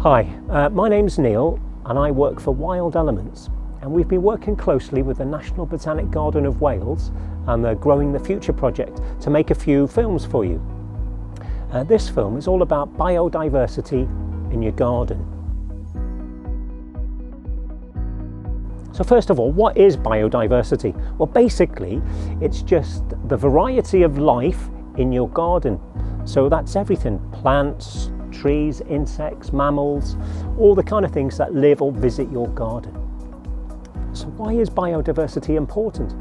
Hi, my name's Neil and I work for Wild Elements, and we've been working closely with the National Botanic Garden of Wales and the Growing the Future project to make a few films for you. This film is all about biodiversity in your garden. So first of all, what is biodiversity? Well, basically it's just the variety of life in your garden. So that's everything: plants, trees, insects, mammals, all the kind of things that live or visit your garden. So why is biodiversity important?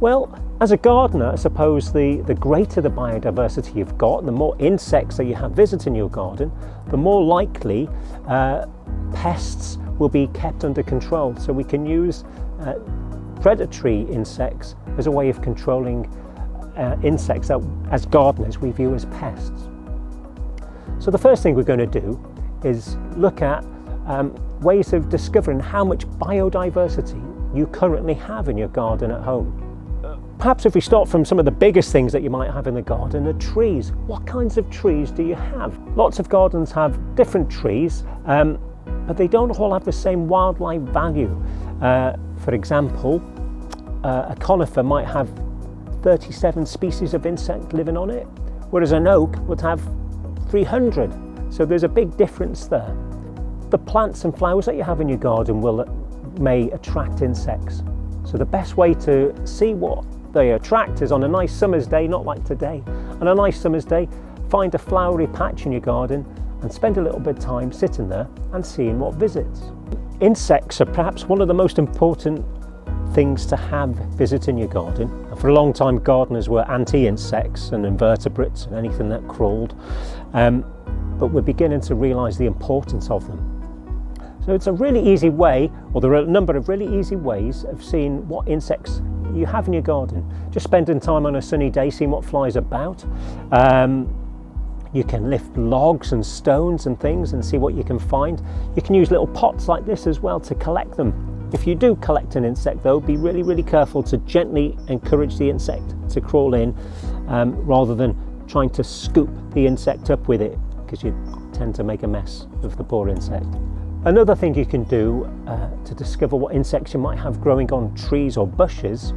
Well, as a gardener, I suppose the greater the biodiversity you've got, the more insects that you have visiting your garden, the more likely pests will be kept under control. So we can use predatory insects as a way of controlling insects that, as gardeners, we view as pests. So the first thing we're going to do is look at ways of discovering how much biodiversity you currently have in your garden at home. Perhaps if we start from some of the biggest things that you might have in the garden are trees. What kinds of trees do you have? Lots of gardens have different trees, but they don't all have the same wildlife value. For example, a conifer might have 37 species of insect living on it, whereas an oak would have 300. So there's a big difference there. The plants and flowers that you have in your garden may attract insects. So the best way to see what they attract is on a nice summer's day, not like today. On a nice summer's day, find a flowery patch in your garden and spend a little bit of time sitting there and seeing what visits. Insects are perhaps one of the most important things to have visiting your garden. And for a long time, gardeners were anti-insects and invertebrates and anything that crawled. But we're beginning to realise the importance of them. So it's a really easy way, or there are a number of really easy ways of seeing what insects you have in your garden. Just spending time on a sunny day, seeing what flies about. You can lift logs and stones and things and see what you can find. You can use little pots like this as well to collect them. If you do collect an insect though, be really, really careful to gently encourage the insect to crawl in rather than trying to scoop the insect up with it, because you tend to make a mess of the poor insect. Another thing you can do to discover what insects you might have growing on trees or bushes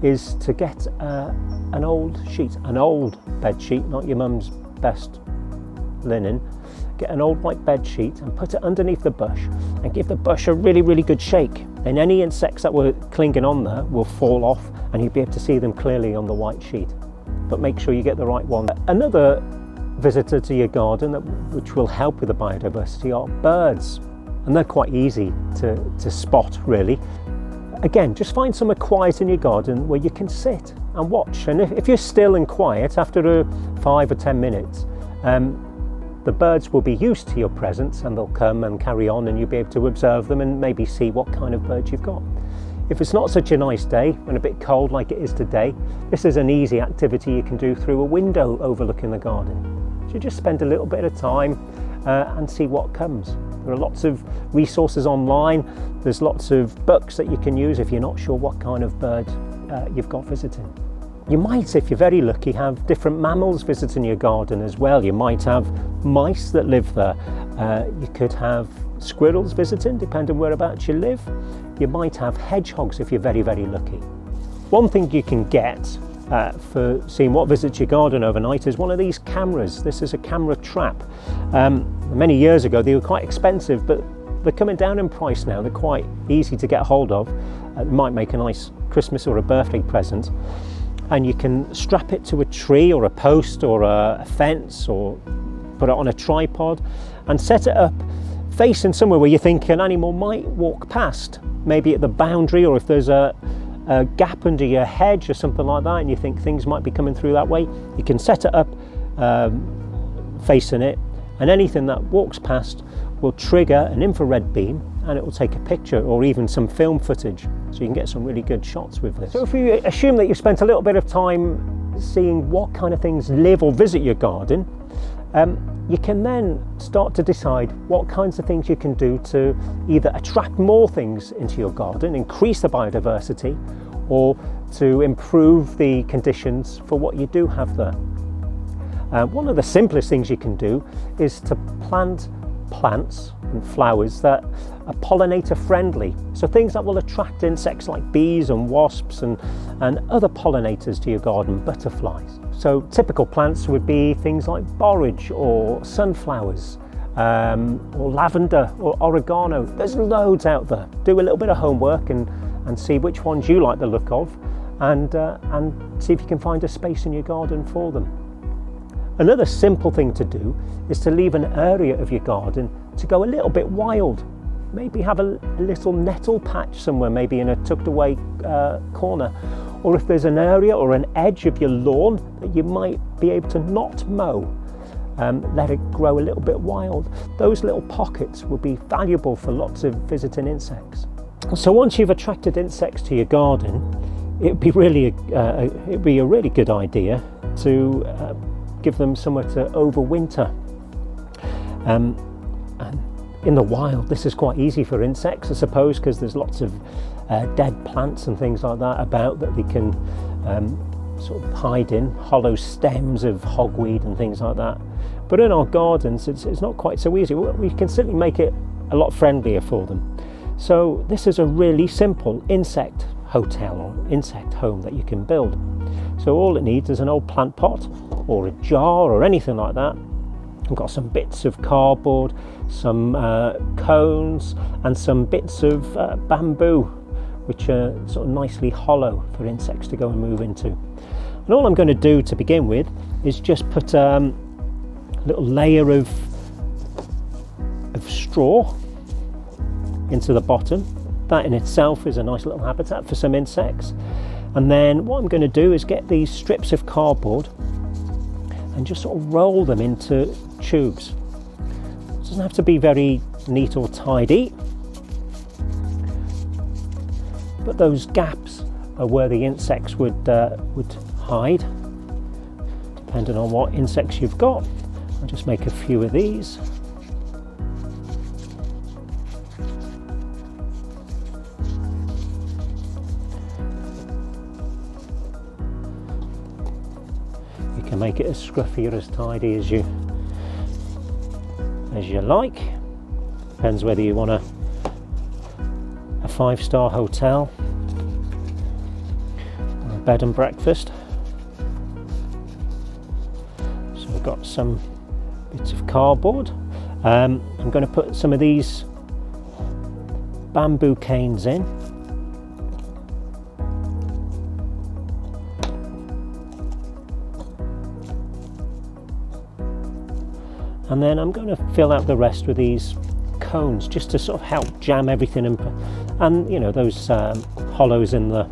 is to get an old sheet, an old bed sheet, not your mum's best linen. Get an old white bed sheet and put it underneath the bush and give the bush a really, really good shake. And any insects that were clinging on there will fall off and you'll be able to see them clearly on the white sheet. But make sure you get the right one. Another visitor to your garden which will help with the biodiversity are birds. And they're quite easy to spot, really. Again, just find somewhere quiet in your garden where you can sit and watch. And if you're still and quiet after 5 or 10 minutes, the birds will be used to your presence and they'll come and carry on, and you'll be able to observe them and maybe see what kind of birds you've got. If it's not such a nice day and a bit cold like it is today, this is an easy activity you can do through a window overlooking the garden. So you just spend a little bit of time and see what comes. There are lots of resources online. There's lots of books that you can use if you're not sure what kind of bird you've got visiting. You might, if you're very lucky, have different mammals visiting your garden as well. You might have mice that live there. You could have squirrels visiting, depending whereabouts you live. You might have hedgehogs if you're very, very lucky. One thing you can get for seeing what visits your garden overnight is one of these cameras. This is a camera trap. Many years ago they were quite expensive, but they're coming down in price now. They're quite easy to get hold of. It might make a nice Christmas or a birthday present. And you can strap it to a tree or a post or a fence, or put it on a tripod and set it up facing somewhere where you think an animal might walk past, maybe at the boundary, or if there's a gap under your hedge or something like that and you think things might be coming through that way, you can set it up facing it, and anything that walks past will trigger an infrared beam and it will take a picture or even some film footage, so you can get some really good shots with this. So if you assume that you've spent a little bit of time seeing what kind of things live or visit your garden, you can then start to decide what kinds of things you can do to either attract more things into your garden, increase the biodiversity, or to improve the conditions for what you do have there. One of the simplest things you can do is to plant plants and flowers that are pollinator friendly. So things that will attract insects like bees and wasps and other pollinators to your garden, butterflies. So typical plants would be things like borage or sunflowers, or lavender or oregano. There's loads out there. Do a little bit of homework and see which ones you like the look of, and see if you can find a space in your garden for them. Another simple thing to do is to leave an area of your garden to go a little bit wild. Maybe have a little nettle patch somewhere, maybe in a tucked away corner. Or if there's an area or an edge of your lawn that you might be able to not mow, let it grow a little bit wild. Those little pockets will be valuable for lots of visiting insects. So once you've attracted insects to your garden, it'd be a really good idea to give them somewhere to overwinter. And in the wild, this is quite easy for insects, I suppose, because there's lots of dead plants and things like that about that they can sort of hide in, hollow stems of hogweed and things like that. But in our gardens, it's not quite so easy. We can certainly make it a lot friendlier for them. So this is a really simple insect hotel or insect home that you can build. So all it needs is an old plant pot or a jar or anything like that. I've got some bits of cardboard, some cones and some bits of bamboo, which are sort of nicely hollow for insects to go and move into. And all I'm going to do to begin with is just put a little layer of straw into the bottom. That in itself is a nice little habitat for some insects. And then what I'm going to do is get these strips of cardboard and just sort of roll them into tubes. It doesn't have to be very neat or tidy, but those gaps are where the insects would hide, depending on what insects you've got. I'll just make a few of these. You can make it as scruffy or as tidy as you like. Depends whether you want a 5-star hotel or a bed and breakfast. So I've got some bits of cardboard. I'm going to put some of these bamboo canes in. And then I'm going to fill out the rest with these cones just to sort of help jam everything in, and you know, those hollows in the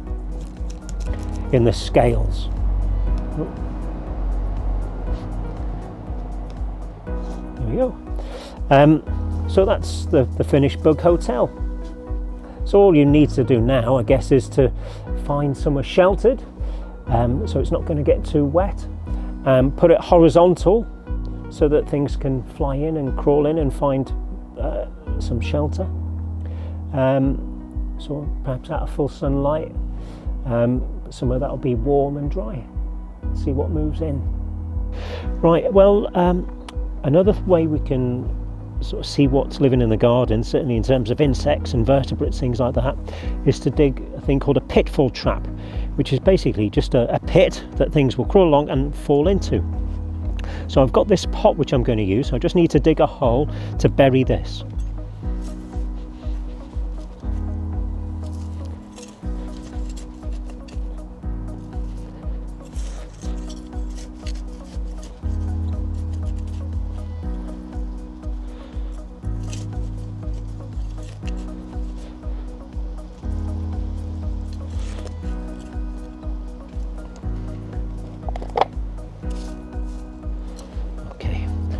scales. There we go. So that's the finished bug hotel. So all you need to do now, I guess, is to find somewhere sheltered, so it's not going to get too wet. Put it horizontal so that things can fly in and crawl in and find some shelter. So perhaps out of full sunlight, somewhere that'll be warm and dry. See what moves in. Right, well, another way we can sort of see what's living in the garden, certainly in terms of insects and vertebrates, things like that, is to dig a thing called a pitfall trap, which is basically just a pit that things will crawl along and fall into. So I've got this pot which I'm going to use, so I just need to dig a hole to bury this.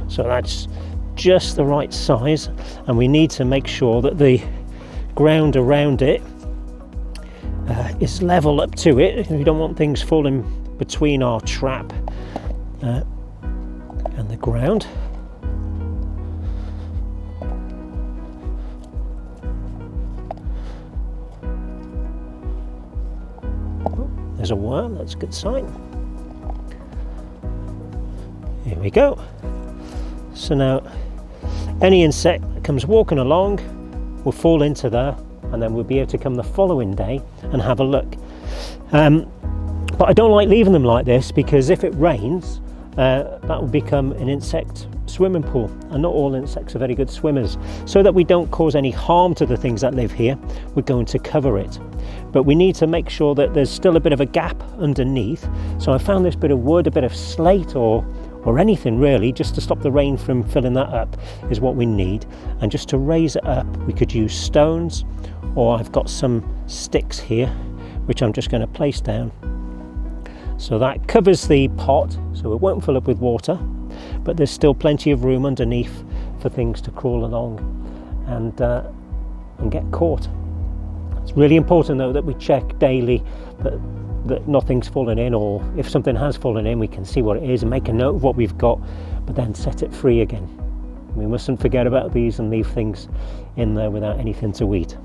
So that's just the right size, and we need to make sure that the ground around it is level up to it. We don't want things falling between our trap and the ground. Oh, there's a worm, that's a good sign. Here we go. So now Any insect that comes walking along will fall into there, and then we'll be able to come the following day and have a look. But I don't like leaving them like this, because if it rains, that will become an insect swimming pool, and not all insects are very good swimmers. So that we don't cause any harm to the things that live here, we're going to cover it. But we need to make sure that there's still a bit of a gap underneath. So I found this bit of wood, a bit of slate, or anything really, just to stop the rain from filling that up is what we need. And just to raise it up, we could use stones, or I've got some sticks here which I'm just going to place down. So that covers the pot, so it won't fill up with water, but there's still plenty of room underneath for things to crawl along and get caught. It's really important though that we check daily that nothing's fallen in, or if something has fallen in, we can see what it is and make a note of what we've got, but then set it free again. We mustn't forget about these and leave things in there without anything to eat.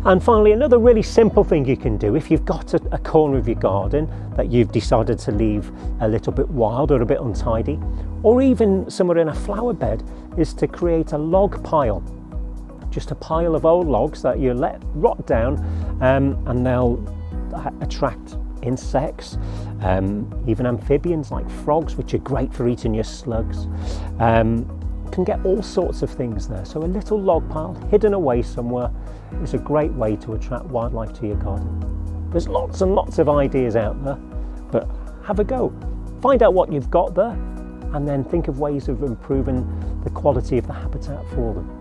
And finally, another really simple thing you can do if you've got a corner of your garden that you've decided to leave a little bit wild or a bit untidy, or even somewhere in a flower bed, is to create a log pile. Just a pile of old logs that you let rot down, and they'll attract insects, even amphibians like frogs, which are great for eating your slugs. Can get all sorts of things there. So a little log pile hidden away somewhere is a great way to attract wildlife to your garden. There's lots and lots of ideas out there, but have a go. Find out what you've got there, and then think of ways of improving the quality of the habitat for them.